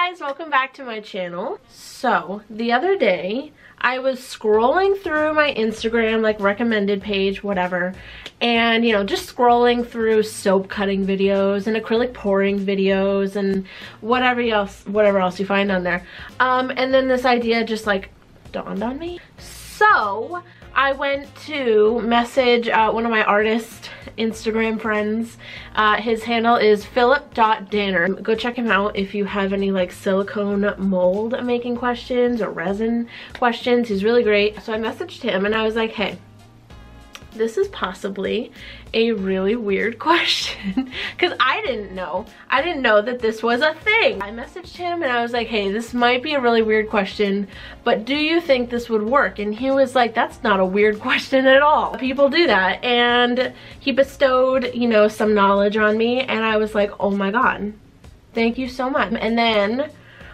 guys, welcome back to my channel. So the other day I was scrolling through my Instagram, like recommended page, whatever, and you know, just scrolling through soap cutting videos and acrylic pouring videos and whatever else you find on there. And then this idea just like dawned on me. So I went to message one of my artist Instagram friends. His handle is philip.danner. Go check him out if you have any like silicone mold making questions or resin questions. He's really great. So I messaged him and I was like, hey, this is possibly a really weird question because I didn't know that this was a thing. I messaged him and I was like, hey, this might be a really weird question, but do you think this would work? And he was like, that's not a weird question at all. People do that. And he bestowed, you know, some knowledge on me and I was like, oh my God, thank you so much. And then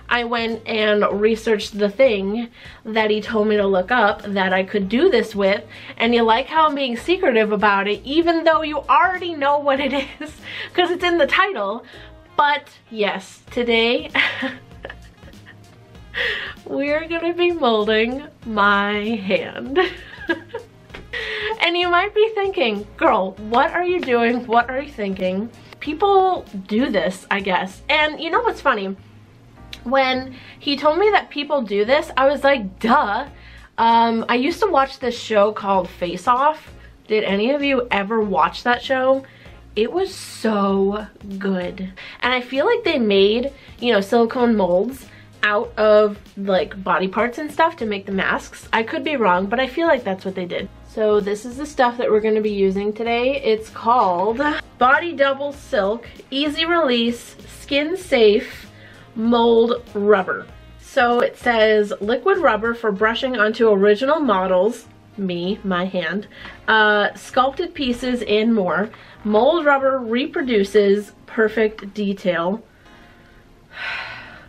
I went and researched the thing that he told me to look up that I could do this with, and you like how I'm being secretive about it even though you already know what it is because it's in the title. But yes, today we're gonna be molding my hand. And you might be thinking, girl, what are you doing? What are you thinking? People do this, I guess. And you know what's funny? When he told me that people do this, I was like, duh. I used to watch this show called Face Off. Did any of you ever watch that show? It was so good. And I feel like they made, you know, silicone molds out of like body parts and stuff to make the masks. I could be wrong, but I feel like that's what they did. So this is the stuff that we're going to be using today. It's called Body Double Silk Easy Release Skin Safe Mold Rubber. So it says liquid rubber for brushing onto original models, my hand, sculpted pieces and more. Mold rubber reproduces perfect detail.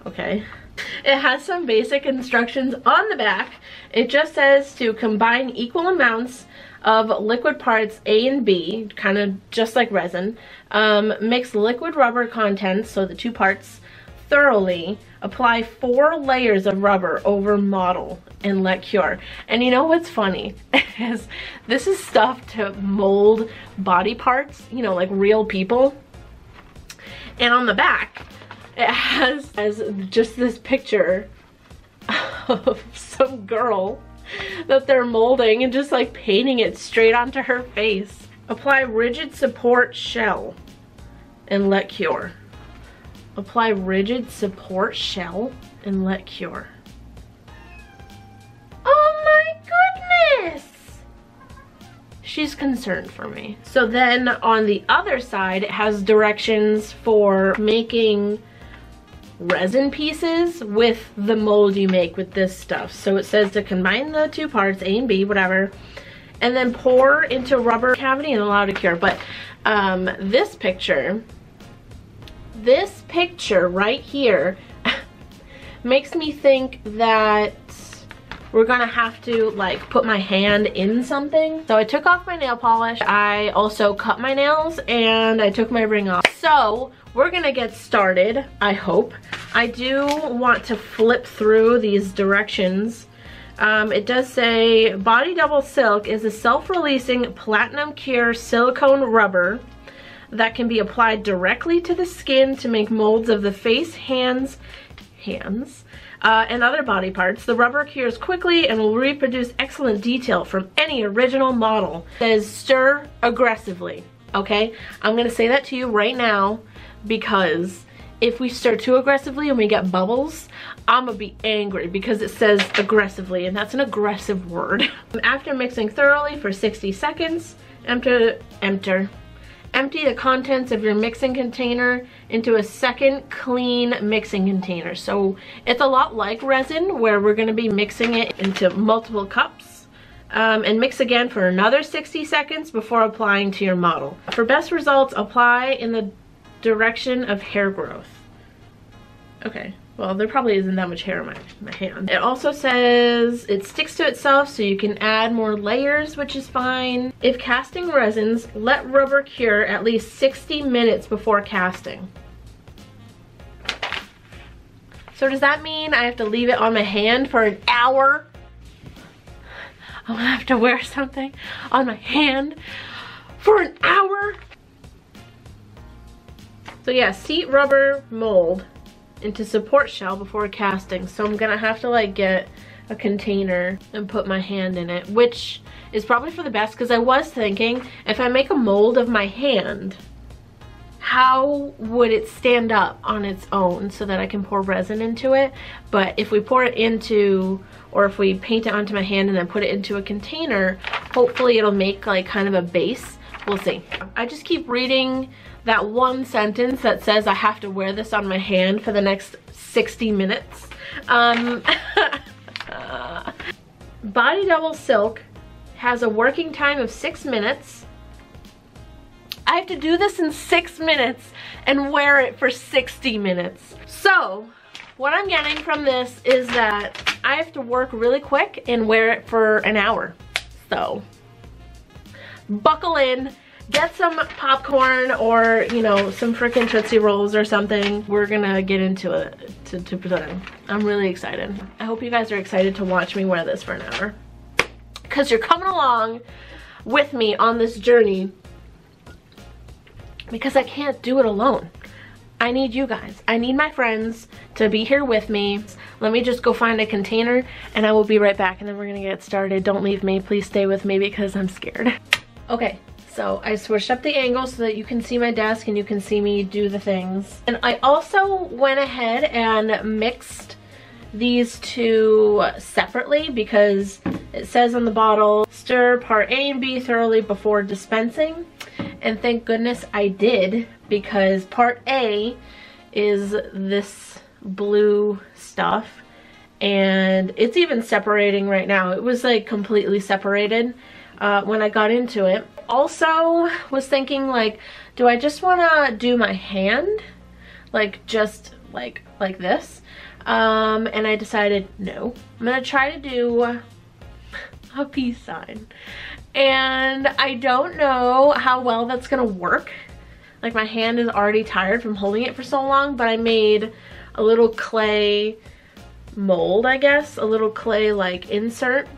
Okay. It has some basic instructions on the back. It just says to combine equal amounts of liquid parts A and B, kind of just like resin. Mix liquid rubber contents, so the two parts, thoroughly. Apply 4 layers of rubber over model and let cure. And you know what's funny is this is stuff to mold body parts, you know, like real people. And on the back it has just this picture of some girl that they're molding and just like painting it straight onto her face. Apply rigid support shell and let cure. Apply rigid support shell and let cure. Oh my goodness! She's concerned for me. So then on the other side, it has directions for making resin pieces with the mold you make with this stuff. So it says to combine the two parts, A and B, whatever, and then pour into rubber cavity and allow to cure. But this picture right here makes me think that we're gonna have to like put my hand in something. So I took off my nail polish. I also cut my nails and I took my ring off. So we're gonna get started, I hope. I do want to flip through these directions. It does say Body Double Silk is a self-releasing platinum cure silicone rubber that can be applied directly to the skin to make molds of the face, hands, and other body parts. The rubber cures quickly and will reproduce excellent detail from any original model. It says stir aggressively, okay? I'm gonna say that to you right now because if we stir too aggressively and we get bubbles, I'm gonna be angry because it says aggressively and that's an aggressive word. After mixing thoroughly for 60 seconds, empty the contents of your mixing container into a second clean mixing container. So it's a lot like resin where we're going to be mixing it into multiple cups and mix again for another 60 seconds before applying to your model. For best results, apply in the direction of hair growth. Okay. Well, there probably isn't that much hair on my hand. It also says it sticks to itself so you can add more layers, which is fine. If casting resins, let rubber cure at least 60 minutes before casting. So does that mean I have to leave it on my hand for an hour? I'm gonna have to wear something on my hand for an hour? So yeah, seat rubber mold into support shell before casting. So I'm gonna have to like get a container and put my hand in it, which is probably for the best, because I was thinking if I make a mold of my hand, how would it stand up on its own so that I can pour resin into it? But if we pour it into, or if we paint it onto my hand and then put it into a container, hopefully it'll make like kind of a base. We'll see. I just keep reading that one sentence that says I have to wear this on my hand for the next 60 minutes. Body Double Silk has a working time of 6 minutes. I have to do this in 6 minutes and wear it for 60 minutes. So what I'm getting from this is that I have to work really quick and wear it for an hour. So buckle in, get some popcorn or, you know, some freaking Tootsie Rolls or something. We're gonna get into it to pretend. I'm really excited. I hope you guys are excited to watch me wear this for an hour, because you're coming along with me on this journey, because I can't do it alone. I need you guys. I need my friends to be here with me. Let me just go find a container and I will be right back, and then we're gonna get started. Don't leave me. Please stay with me because I'm scared. Okay, so I switched up the angle so that you can see my desk and you can see me do the things. And I also went ahead and mixed these two separately, because it says on the bottle, stir part A and B thoroughly before dispensing. And thank goodness I did, because part A is this blue stuff, and it's even separating right now. It was like completely separated when I got into it. Also was thinking, like, do I just want to do my hand like just like this? And I decided no, I'm gonna try to do a peace sign. And I don't know how well that's gonna work. Like, my hand is already tired from holding it for so long, but I made a little clay mold, I guess, a little clay like insert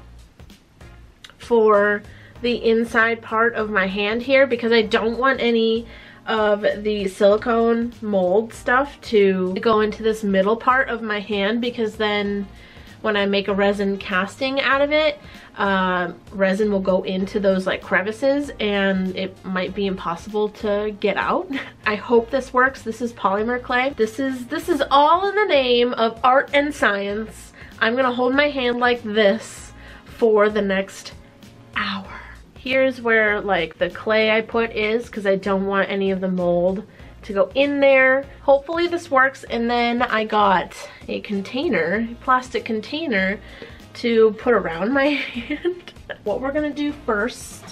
for the inside part of my hand here, because I don't want any of the silicone mold stuff to go into this middle part of my hand, because then when I make a resin casting out of it, resin will go into those like crevices and it might be impossible to get out. I hope this works. This is polymer clay. This is all in the name of art and science. I'm gonna hold my hand like this for the next hour. Here's where like the clay I put is, because I don't want any of the mold to go in there. Hopefully this works. And then I got a container, a plastic container to put around my hand. What we're gonna do first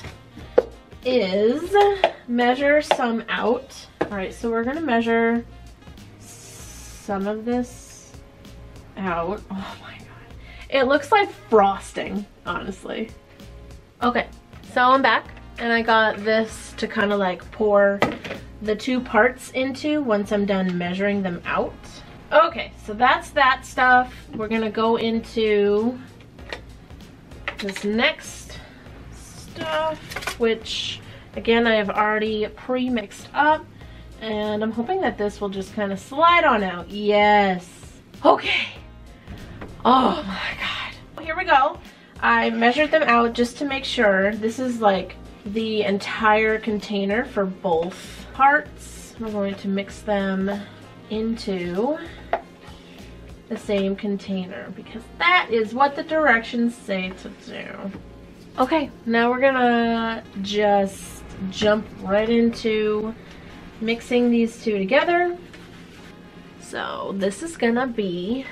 is measure some out. All right, so we're gonna measure some of this out. Oh my God. It looks like frosting, honestly. Okay, so I'm back and I got this to kind of like pour the two parts into once I'm done measuring them out. Okay, so that's that stuff. We're gonna go into this next stuff, which again I have already pre-mixed up, and I'm hoping that this will just kind of slide on out. Yes. Okay. Oh my God. Here we go. I measured them out just to make sure. This is like the entire container for both parts. We're going to mix them into the same container because that is what the directions say to do. Okay, now we're gonna just jump right into mixing these two together. So this is gonna be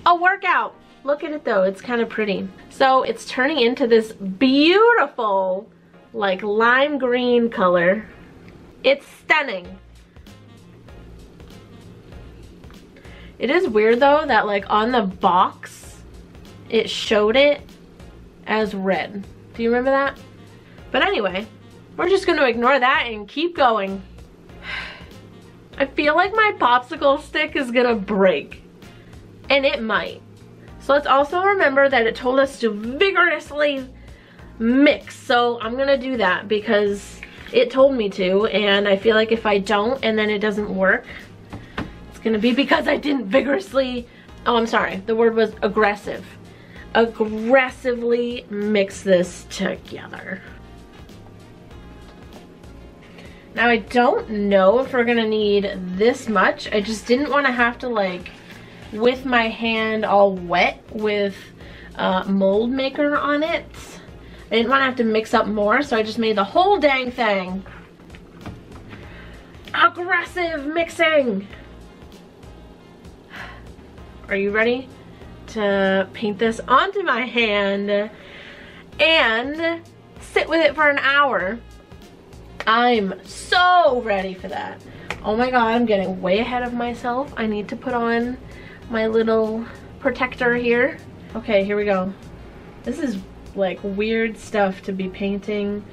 a workout. Look at it though, it's kind of pretty. So it's turning into this beautiful like lime green color. It's stunning. It is weird though that like on the box it showed it as red. Do you remember that? But anyway, we're just gonna ignore that and keep going. I feel like my popsicle stick is gonna break. And it might. So let's also remember that it told us to vigorously mix. So I'm gonna do that because it told me to, and I feel like if I don't and then it doesn't work, it's gonna be because I didn't vigorously, oh, I'm sorry, the word was aggressive. Aggressively mix this together. Now I don't know if we're gonna need this much. I just didn't want to have to, like, with my hand all wet with mold maker on it. I didn't want to have to mix up more, so I just made the whole dang thing. Aggressive mixing. Are you ready to paint this onto my hand and sit with it for an hour? I'm so ready for that. Oh my god, I'm getting way ahead of myself. I need to put on my little protector here. Okay, here we go. This is like weird stuff to be painting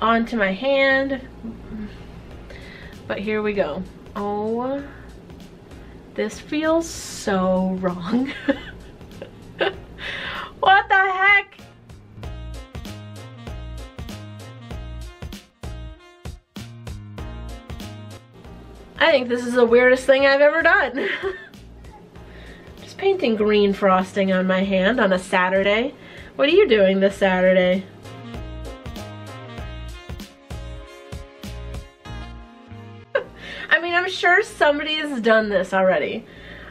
onto my hand, but here we go. Oh, this feels so wrong. What the heck? I think this is the weirdest thing I've ever done. Just painting green frosting on my hand on a Saturday. What are you doing this Saturday? I mean, I'm sure somebody has done this already.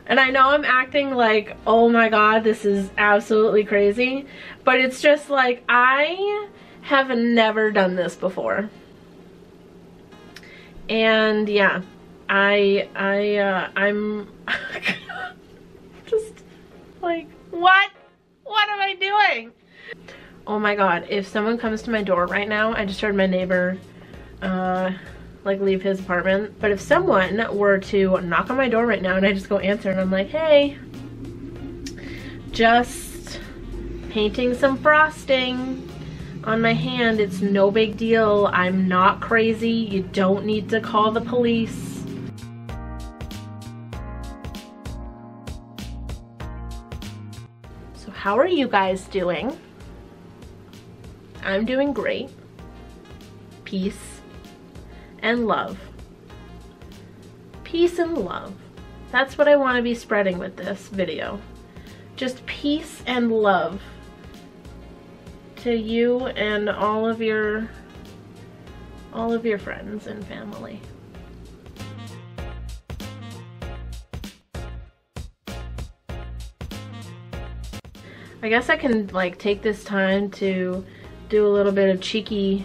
And I know I'm acting like, oh my god, this is absolutely crazy. But it's just like, I have never done this before. And yeah, I'm just like, what? What am I doing? Oh my god, if someone comes to my door right now, I just heard my neighbor like leave his apartment, but if someone were to knock on my door right now and I just go answer and I'm like, hey, just painting some frosting on my hand, it's no big deal, I'm not crazy, you don't need to call the police. So how are you guys doing? I'm doing great. Peace and love. Peace and love. That's what I want to be spreading with this video. Just peace and love to you and all of your friends and family. I guess I can like take this time to do a little bit of cheeky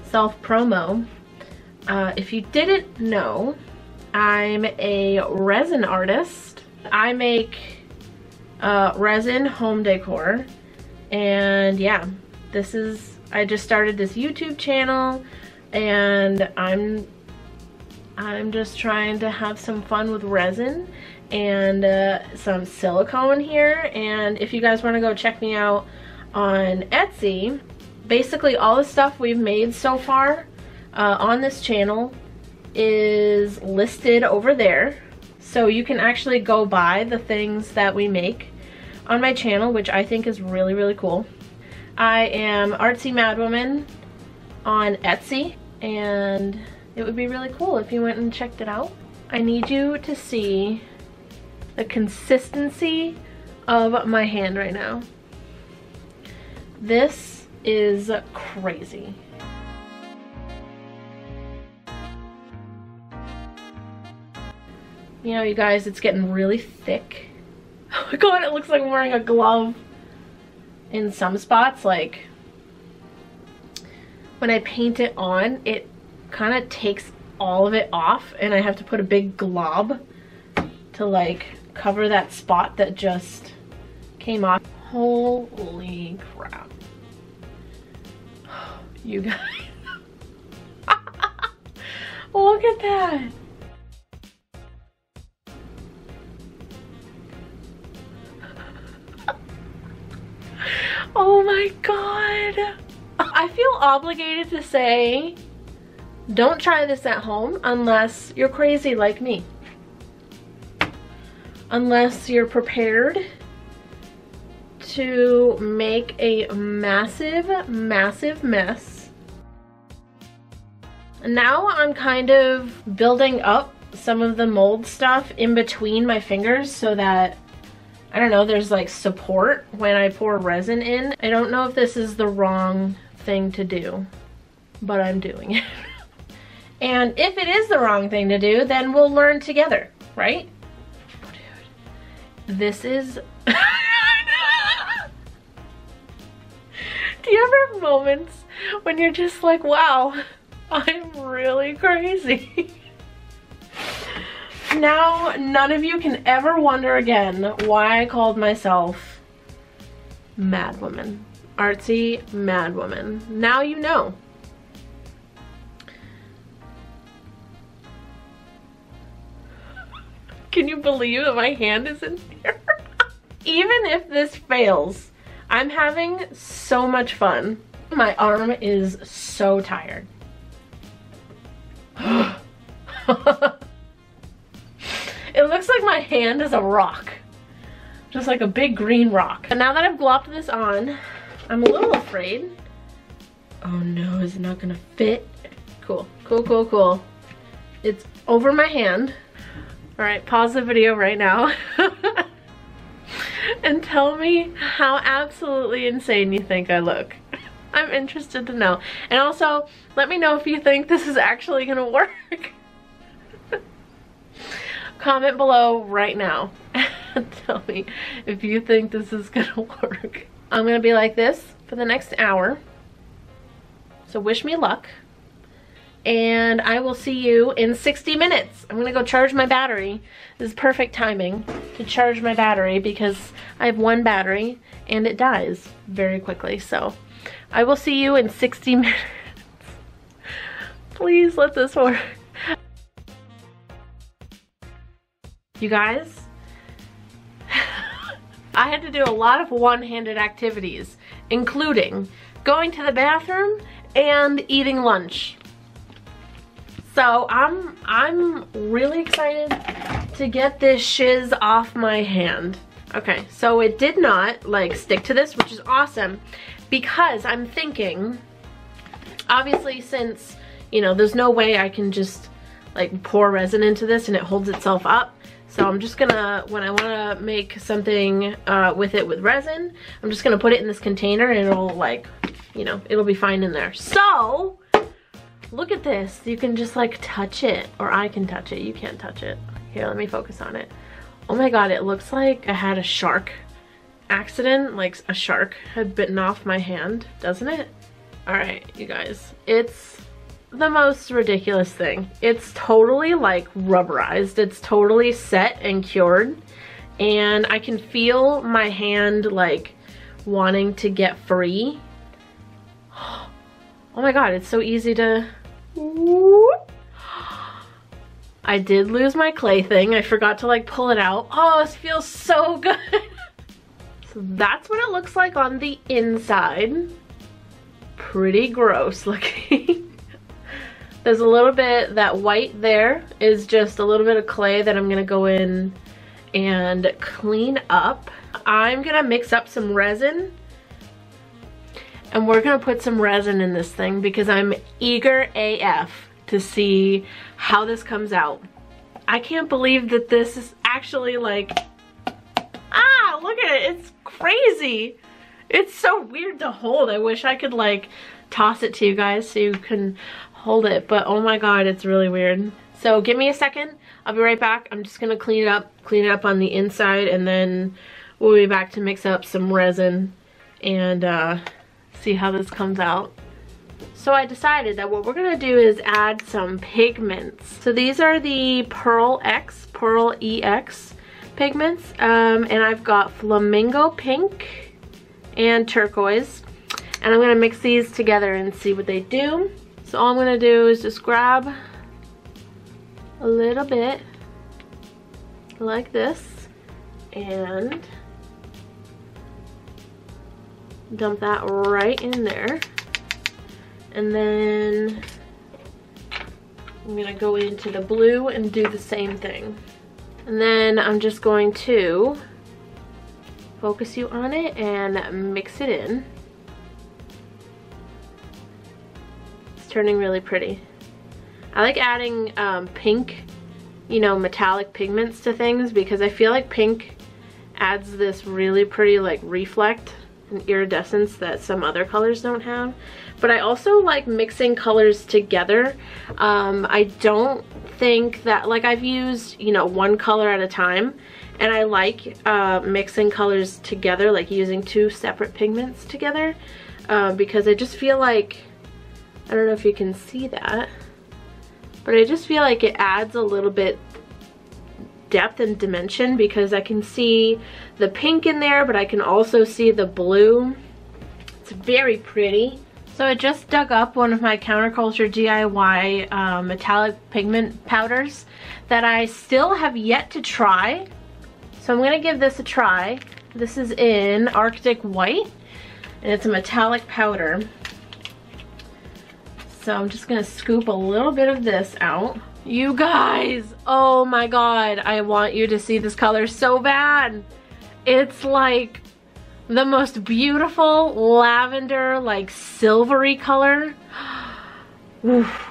self-promo. If you didn't know, I'm a resin artist. I make resin home decor, and yeah, I just started this YouTube channel, and I'm just trying to have some fun with resin and some silicone here. And if you guys want to go check me out on Etsy, basically all the stuff we've made so far on this channel is listed over there, so you can actually go buy the things that we make on my channel, which I think is really, really cool. I am Artsymadwoman on Etsy, and it would be really cool if you went and checked it out. I need you to see the consistency of my hand right now. This is crazy. You know, you guys, it's getting really thick. Oh my god, it looks like I'm wearing a glove in some spots. Like, when I paint it on, it kind of takes all of it off, and I have to put a big glob to like cover that spot that just came off. Holy crap. You guys. Look at that. Oh my god. I feel obligated to say, don't try this at home unless you're crazy like me. unless you're prepared to make a massive, massive mess. Now I'm kind of building up some of the mold stuff in between my fingers so that, I don't know, there's like support when I pour resin in. I don't know if this is the wrong thing to do, but I'm doing it. And if it is the wrong thing to do, then we'll learn together, right? Dude, this is... Do you ever have moments when you're just like, wow, I'm really crazy? Now, none of you can ever wonder again why I called myself Madwoman. Artsy Madwoman. Now you know. Can you believe that my hand is in here? Even if this fails, I'm having so much fun. My arm is so tired. It looks like my hand is a rock. Just like a big green rock. And now that I've glopped this on, I'm a little afraid. Oh no, is it not gonna fit? Cool, cool, cool, cool. It's over my hand. All right, pause the video right now. And tell me how absolutely insane you think I look. I'm interested to know. And also, let me know if you think this is actually gonna work. Comment below right now. Tell me if you think this is gonna work. I'm gonna be like this for the next hour. So wish me luck. And I will see you in 60 minutes. I'm gonna go charge my battery. This is perfect timing to charge my battery because I have one battery and it dies very quickly. So I will see you in 60 minutes. Please let this work. You guys, I had to do a lot of one-handed activities, including going to the bathroom and eating lunch. So I'm really excited to get this shiz off my hand. Okay, so it did not like stick to this, which is awesome, because I'm thinking, obviously, since, you know, there's no way I can just like pour resin into this and it holds itself up. So I'm just gonna, when I wanna make something with it with resin, I'm just gonna put it in this container and it'll like, you know, it'll be fine in there. So, look at this. You can just like touch it, or I can touch it. You can't touch it. Here, let me focus on it. Oh my god, it looks like I had a shark accident, like a shark had bitten off my hand, doesn't it? Alright, you guys, it's the most ridiculous thing. It's totally like rubberized. It's totally set and cured, and I can feel my hand like wanting to get free. Oh my god, it's so easy to... I did lose my clay thing. I forgot to like pull it out. Oh, this feels so good. So that's what it looks like on the inside. Pretty gross looking. There's a little bit, that white there is just a little bit of clay that I'm gonna go in and clean up. I'm gonna mix up some resin, and we're gonna put some resin in this thing because I'm eager AF to see how this comes out. I can't believe that this is actually like, look at it, it's crazy. It's so weird to hold. I wish I could like toss it to you guys so you can hold it, but oh my god, it's really weird. So give me a second, I'll be right back. I'm just gonna clean it up on the inside, and then we'll be back to mix up some resin and see how this comes out. So I decided that what we're gonna do is add some pigments. So these are the Pearl EX pigments, and I've got flamingo pink and turquoise, and I'm gonna mix these together and see what they do. So all I'm gonna do is just grab a little bit like this and dump that right in there. And then I'm gonna go into the blue and do the same thing. And then I'm just going to focus you on it and mix it in. It's turning really pretty. I like adding pink, you know, metallic pigments to things because I feel like pink adds this really pretty like reflect and iridescence that some other colors don't have. But I also like mixing colors together. I don't think that, like, I've used, you know, one color at a time, and I like mixing colors together, like using two separate pigments together, because I just feel like, I don't know if you can see that, but I just feel like it adds a little bit depth and dimension because I can see the pink in there, but I can also see the blue. It's very pretty. So I just dug up one of my CounterCultureDIY metallic pigment powders that I still have yet to try. So I'm going to give this a try. This is in Arctic White, and it's a metallic powder. So I'm just going to scoop a little bit of this out. You guys, oh my god, I want you to see this color so bad. It's like the most beautiful lavender, like silvery color. Oof.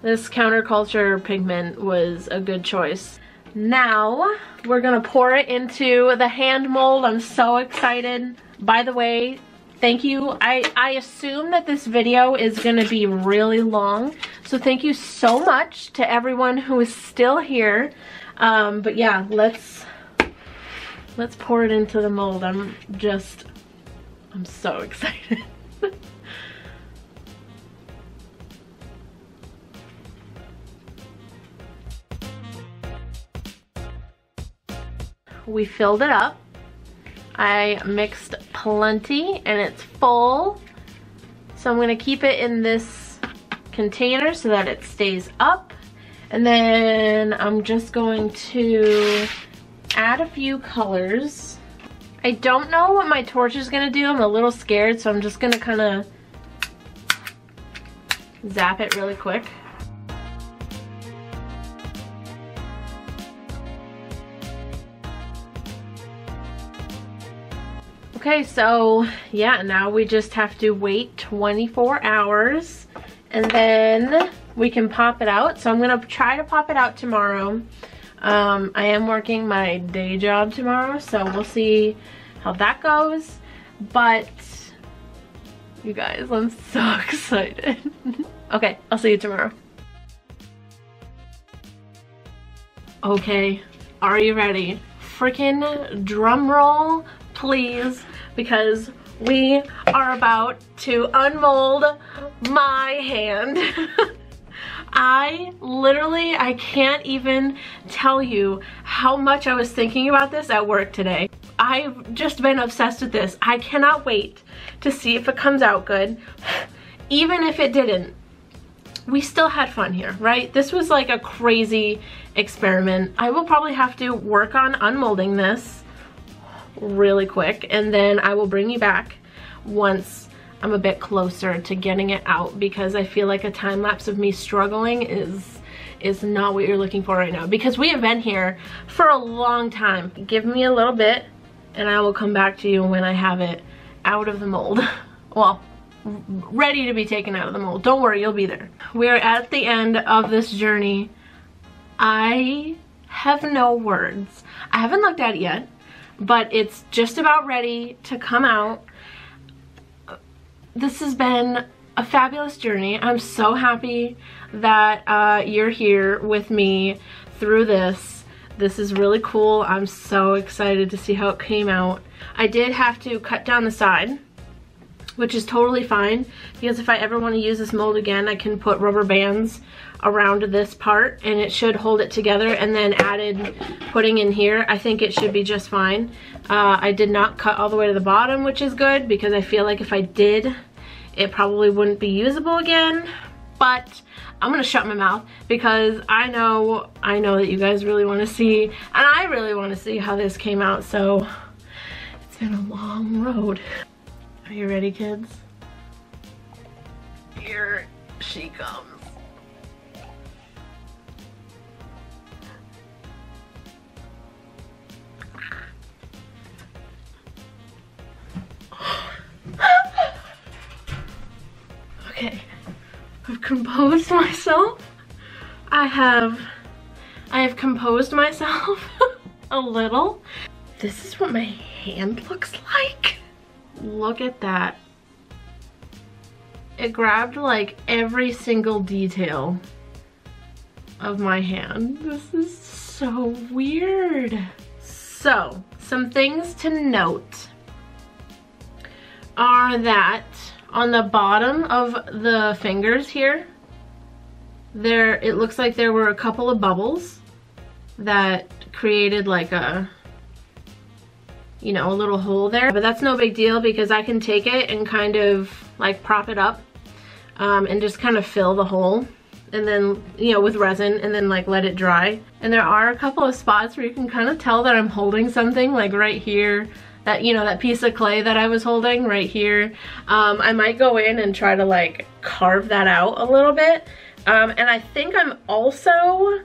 This CounterCulture pigment was a good choice. Now we're gonna pour it into the hand mold. I'm so excited. By the way, thank you. I assume that this video is gonna be really long, so thank you so much to everyone who is still here. But yeah, let's pour it into the mold. I'm so excited. We filled it up. I mixed plenty and it's full. So I'm gonna keep it in this container so that it stays up. And then I'm just going to add a few colors. I don't know what my torch is gonna do. I'm a little scared, so I'm just gonna kind of zap it really quick. Okay, so yeah, now we just have to wait 24 hours and then we can pop it out. So I'm gonna try to pop it out tomorrow. I am working my day job tomorrow, so we'll see how that goes. But you guys, I'm so excited. Okay, I'll see you tomorrow. Okay, are you ready? Freaking drum roll, please, because we are about to unmold my hand. I can't even tell you how much I was thinking about this at work today. I've just been obsessed with this. I cannot wait to see if it comes out good. Even if it didn't, we still had fun here, right? This was like a crazy experiment. I will probably have to work on unmolding this really quick, and then I will bring you back once I'm a bit closer to getting it out, because I feel like a time lapse of me struggling is not what you're looking for right now, because we have been here for a long time. Give me a little bit and I will come back to you when I have it out of the mold. Well, ready to be taken out of the mold. Don't worry, you'll be there. We're at the end of this journey. I have no words. I haven't looked at it yet, but it's just about ready to come out. This has been a fabulous journey. I'm so happy that you're here with me through this. This is really cool. I'm so excited to see how it came out. I did have to cut down the side, which is totally fine, because if I ever want to use this mold again, I can put rubber bands around this part and it should hold it together, and then putting in here, I think it should be just fine. I did not cut all the way to the bottom, which is good, because I feel like if I did, it probably wouldn't be usable again. But I'm gonna shut my mouth, because I know that you guys really want to see, and I really want to see how this came out. So it's been a long road. Are you ready, kids? Here she comes. composed myself. I have composed myself a little. This is what my hand looks like. Look at that. It grabbed like every single detail of my hand. This is so weird. So, some things to note are that on the bottom of the fingers here, it looks like there were a couple of bubbles that created like a, you know, a little hole there. But that's no big deal because I can take it and kind of like prop it up and just kind of fill the hole. And then, you know, with resin, and then like let it dry. And there are a couple of spots where you can kind of tell that I'm holding something, like right here, that, you know, that piece of clay that I was holding right here. I might go in and try to like carve that out a little bit. And I think I'm also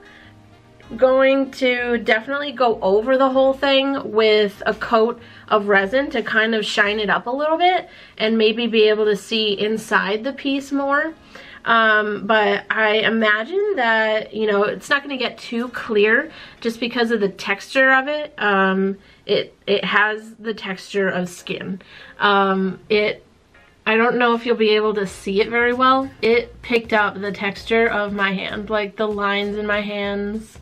going to definitely go over the whole thing with a coat of resin to kind of shine it up a little bit and maybe be able to see inside the piece more. But I imagine that, you know, it's not going to get too clear just because of the texture of it. It has the texture of skin. I don't know if you'll be able to see it very well. It picked up the texture of my hand, like the lines in my hands.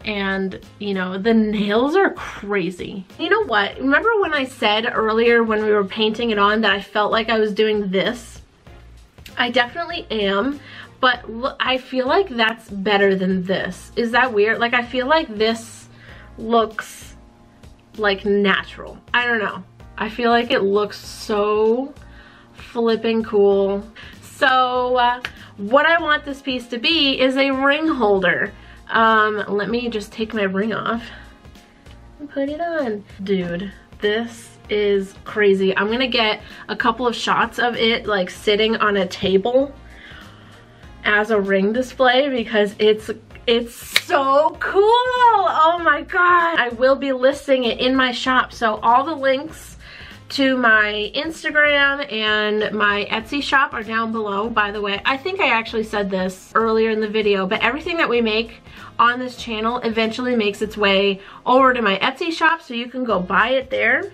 And, you know, the nails are crazy. You know what? Remember when I said earlier when we were painting it on that I felt like I was doing this? I definitely am, but look, I feel like that's better than this. Is that weird? Like, I feel like this looks like natural. I don't know. I feel like it looks so flipping cool. So what I want this piece to be is a ring holder. Let me just take my ring off and put it on. Dude, this is crazy. I'm gonna get a couple of shots of it like sitting on a table as a ring display because it's so cool. Oh my god. I will be listing it in my shop, so all the links to my Instagram and my Etsy shop are down below, by the way. I think I actually said this earlier in the video, but everything that we make on this channel eventually makes its way over to my Etsy shop, so you can go buy it there.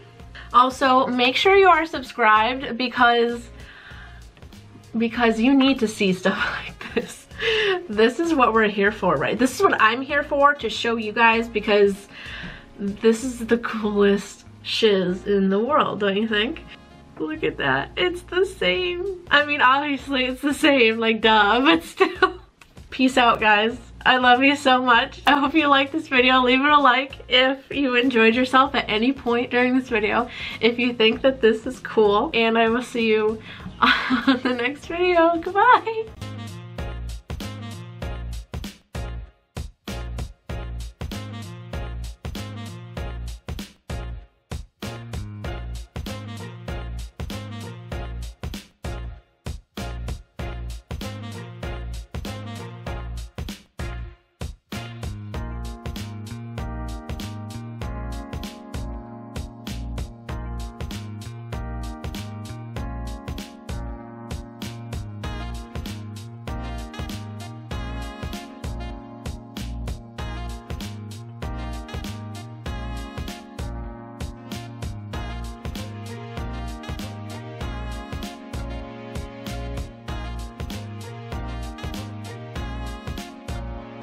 Also, make sure you are subscribed because you need to see stuff like this. This is what we're here for, right? This is what I'm here for, to show you guys, because this is the coolest shiz in the world, don't you think? Look at that. It's the same. I mean, obviously it's the same, like duh, but still. Peace out, guys. I love you so much. I hope you liked this video. Leave it a like if you enjoyed yourself at any point during this video. If you think that this is cool. And I will see you on the next video. Goodbye.